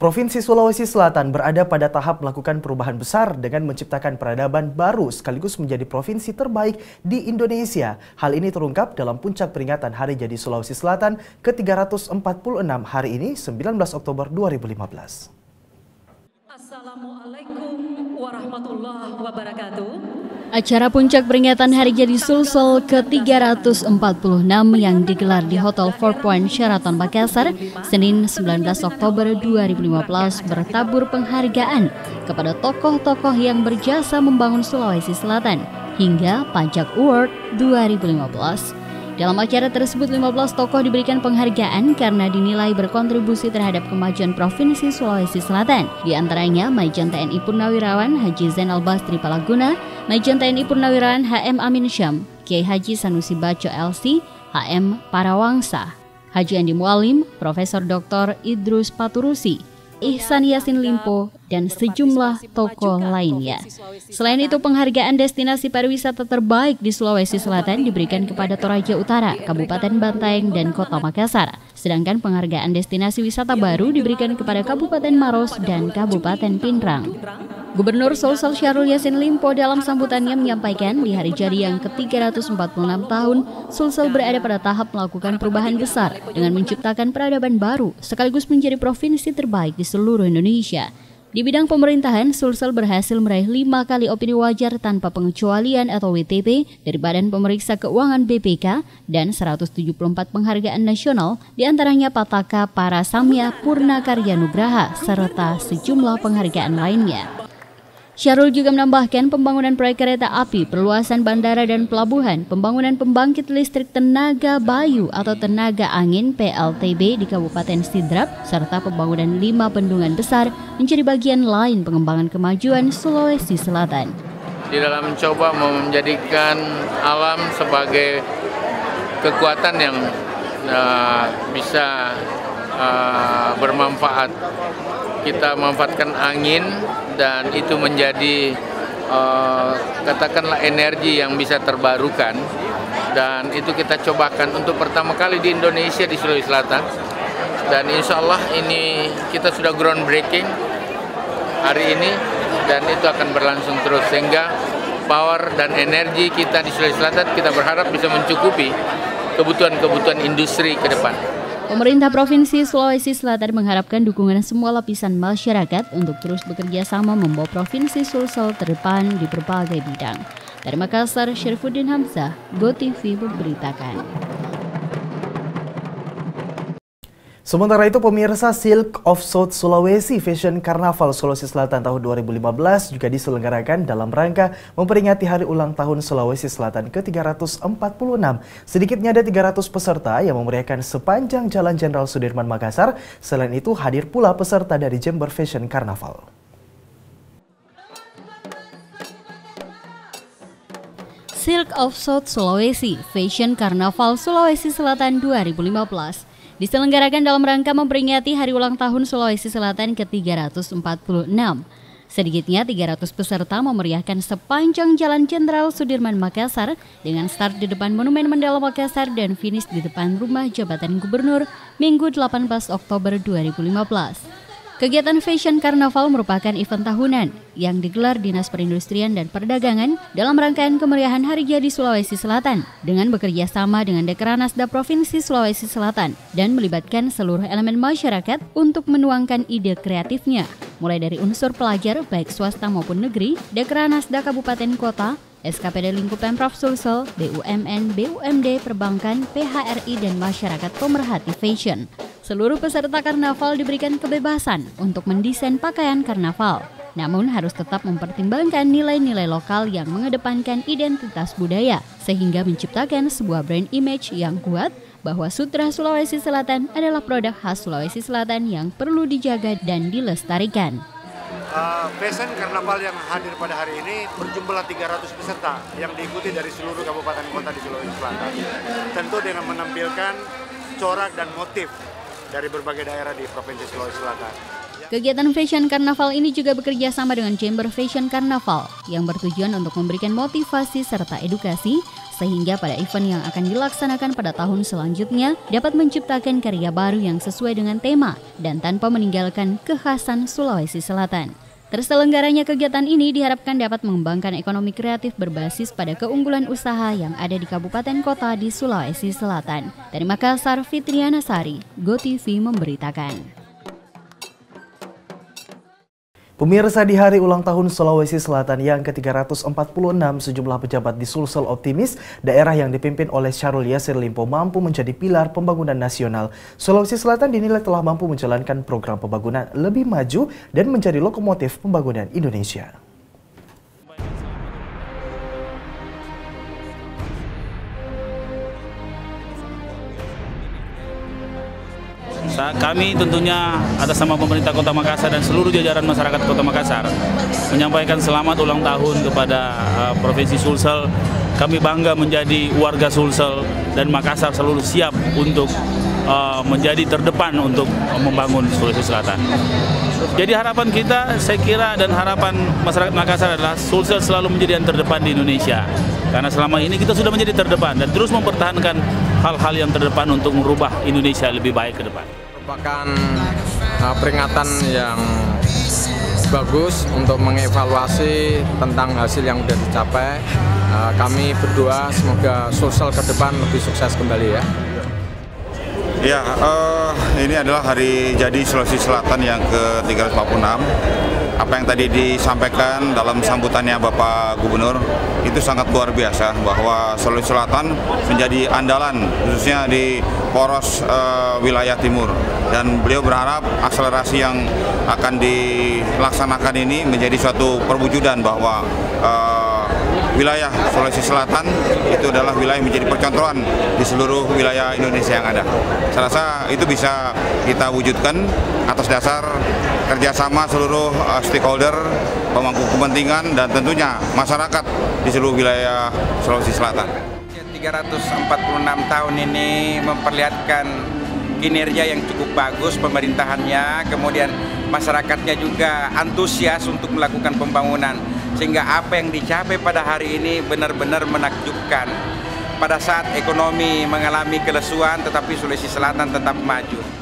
Provinsi Sulawesi Selatan berada pada tahap melakukan perubahan besar dengan menciptakan peradaban baru sekaligus menjadi provinsi terbaik di Indonesia. Hal ini terungkap dalam puncak peringatan Hari Jadi Sulawesi Selatan ke-346 hari ini, 19 Oktober 2015. Assalamualaikum warahmatullahi wabarakatuh. Acara puncak peringatan Hari Jadi Sulsel ke-346 yang digelar di Hotel Four Point Sheraton Makassar, Senin 19 Oktober 2015 bertabur penghargaan kepada tokoh-tokoh yang berjasa membangun Sulawesi Selatan hingga Pajak Award 2015. Dalam acara tersebut, 15 tokoh diberikan penghargaan karena dinilai berkontribusi terhadap kemajuan Provinsi Sulawesi Selatan. Di antaranya Majen TNI Purnawirawan Haji Zainal Bastri Palaguna, Majen TNI Purnawirawan HM Amin Syam, Kiai Haji Sanusi Baco LC, HM Parawangsa, Haji Andi Mualim, Profesor Dr. Idrus Paturusi, Ihsan Yasin Limpo, dan sejumlah tokoh lainnya. Selain itu, penghargaan destinasi pariwisata terbaik di Sulawesi Selatan diberikan kepada Toraja Utara, Kabupaten Bantaeng, dan Kota Makassar. Sedangkan penghargaan destinasi wisata baru diberikan kepada Kabupaten Maros dan Kabupaten Pinrang. Gubernur Sulsel Syahrul Yassin Limpo dalam sambutannya menyampaikan di hari jadi yang ke-346 tahun, Sulsel berada pada tahap melakukan perubahan besar dengan menciptakan peradaban baru sekaligus menjadi provinsi terbaik di seluruh Indonesia. Di bidang pemerintahan, Sulsel berhasil meraih 5 kali opini wajar tanpa pengecualian atau WTP dari Badan Pemeriksa Keuangan BPK dan 174 penghargaan nasional, diantaranya Pataka Para Samya Purna Karya Nugraha serta sejumlah penghargaan lainnya. Syahrul juga menambahkan pembangunan proyek kereta api, perluasan bandara dan pelabuhan, pembangunan pembangkit listrik tenaga bayu atau tenaga angin PLTB di Kabupaten Sidrap, serta pembangunan 5 bendungan besar menjadi bagian lain pengembangan kemajuan Sulawesi Selatan. Di dalam mencoba menjadikan alam sebagai kekuatan yang bisa bermanfaat. Kita memanfaatkan angin dan itu menjadi katakanlah energi yang bisa terbarukan, dan itu kita cobakan untuk pertama kali di Indonesia, di Sulawesi Selatan, dan insya Allah ini kita sudah groundbreaking hari ini dan itu akan berlangsung terus sehingga power dan energi kita di Sulawesi Selatan kita berharap bisa mencukupi kebutuhan industri ke depan. Pemerintah Provinsi Sulawesi Selatan mengharapkan dukungan semua lapisan masyarakat untuk terus bekerja sama membawa Provinsi Sulsel terdepan di berbagai bidang. Dari Makassar, Syarifuddin Hamzah, GoTV memberitakan. Sementara itu, pemirsa, Silk of South Sulawesi Fashion Carnaval Sulawesi Selatan tahun 2015 juga diselenggarakan dalam rangka memperingati hari ulang tahun Sulawesi Selatan ke-346. Sedikitnya ada 300 peserta yang memeriahkan sepanjang Jalan Jenderal Sudirman Makassar. Selain itu, hadir pula peserta dari Jember Fashion Carnaval. Silk of South Sulawesi Fashion Carnaval Sulawesi Selatan 2015 diselenggarakan dalam rangka memperingati hari ulang tahun Sulawesi Selatan ke-346. Sedikitnya 300 peserta memeriahkan sepanjang Jalan Jenderal Sudirman Makassar dengan start di depan Monumen Mandala Makassar dan finish di depan Rumah Jabatan Gubernur Minggu 18 Oktober 2015. Kegiatan Fashion Carnaval merupakan event tahunan yang digelar Dinas Perindustrian dan Perdagangan dalam rangkaian kemeriahan Hari Jadi Sulawesi Selatan dengan bekerja sama dengan Dekranasda Provinsi Sulawesi Selatan dan melibatkan seluruh elemen masyarakat untuk menuangkan ide kreatifnya, mulai dari unsur pelajar baik swasta maupun negeri, Dekranasda Kabupaten Kota, SKPD Lingkup Pemprov Sulsel, BUMN, BUMD, Perbankan, PHRI, dan masyarakat pemerhati fashion. Seluruh peserta karnaval diberikan kebebasan untuk mendesain pakaian karnaval, namun harus tetap mempertimbangkan nilai-nilai lokal yang mengedepankan identitas budaya, sehingga menciptakan sebuah brand image yang kuat bahwa Sutra Sulawesi Selatan adalah produk khas Sulawesi Selatan yang perlu dijaga dan dilestarikan. Fashion Karnaval yang hadir pada hari ini berjumlah 300 peserta yang diikuti dari seluruh kabupaten kota di Sulawesi Selatan. Tentu dengan menampilkan corak dan motif dari berbagai daerah di Provinsi Sulawesi Selatan. Kegiatan Fashion Carnaval ini juga bekerja sama dengan Chamber Fashion Carnaval yang bertujuan untuk memberikan motivasi serta edukasi sehingga pada event yang akan dilaksanakan pada tahun selanjutnya dapat menciptakan karya baru yang sesuai dengan tema dan tanpa meninggalkan kekhasan Sulawesi Selatan. Terselenggaranya kegiatan ini diharapkan dapat mengembangkan ekonomi kreatif berbasis pada keunggulan usaha yang ada di kabupaten kota di Sulawesi Selatan. Dari Makassar, Fitriana Sari, GoTV memberitakan. Pemirsa, di hari ulang tahun Sulawesi Selatan yang ke-346, sejumlah pejabat di Sulsel optimis daerah yang dipimpin oleh Syahrul Yassin Limpo mampu menjadi pilar pembangunan nasional. Sulawesi Selatan dinilai telah mampu menjalankan program pembangunan lebih maju dan menjadi lokomotif pembangunan Indonesia. Kami tentunya atas nama pemerintah Kota Makassar dan seluruh jajaran masyarakat Kota Makassar menyampaikan selamat ulang tahun kepada Provinsi Sulsel. Kami bangga menjadi warga Sulsel dan Makassar selalu siap untuk menjadi terdepan untuk membangun Sulawesi Selatan. Jadi harapan kita, saya kira, dan harapan masyarakat Makassar adalah Sulsel selalu menjadi yang terdepan di Indonesia. Karena selama ini kita sudah menjadi terdepan dan terus mempertahankan hal-hal yang terdepan untuk merubah Indonesia lebih baik ke depan. Merupakan peringatan yang bagus untuk mengevaluasi tentang hasil yang sudah dicapai. Kami berdoa semoga Sulsel ke depan lebih sukses kembali ya. Ya, ini adalah hari jadi Sulawesi Selatan yang ke-346. Apa yang tadi disampaikan dalam sambutannya Bapak Gubernur itu sangat luar biasa, bahwa Sulawesi Selatan menjadi andalan khususnya di poros wilayah timur, dan beliau berharap akselerasi yang akan dilaksanakan ini menjadi suatu perwujudan bahwa wilayah Sulawesi Selatan itu adalah wilayah menjadi percontohan di seluruh wilayah Indonesia yang ada. Saya rasa itu bisa kita wujudkan atas dasar kerjasama seluruh stakeholder, pemangku kepentingan, dan tentunya masyarakat di seluruh wilayah Sulawesi Selatan. 346 tahun ini memperlihatkan kinerja yang cukup bagus pemerintahannya, kemudian masyarakatnya juga antusias untuk melakukan pembangunan, sehingga apa yang dicapai pada hari ini benar-benar menakjubkan. Pada saat ekonomi mengalami kelesuan, tetapi Sulawesi Selatan tetap maju.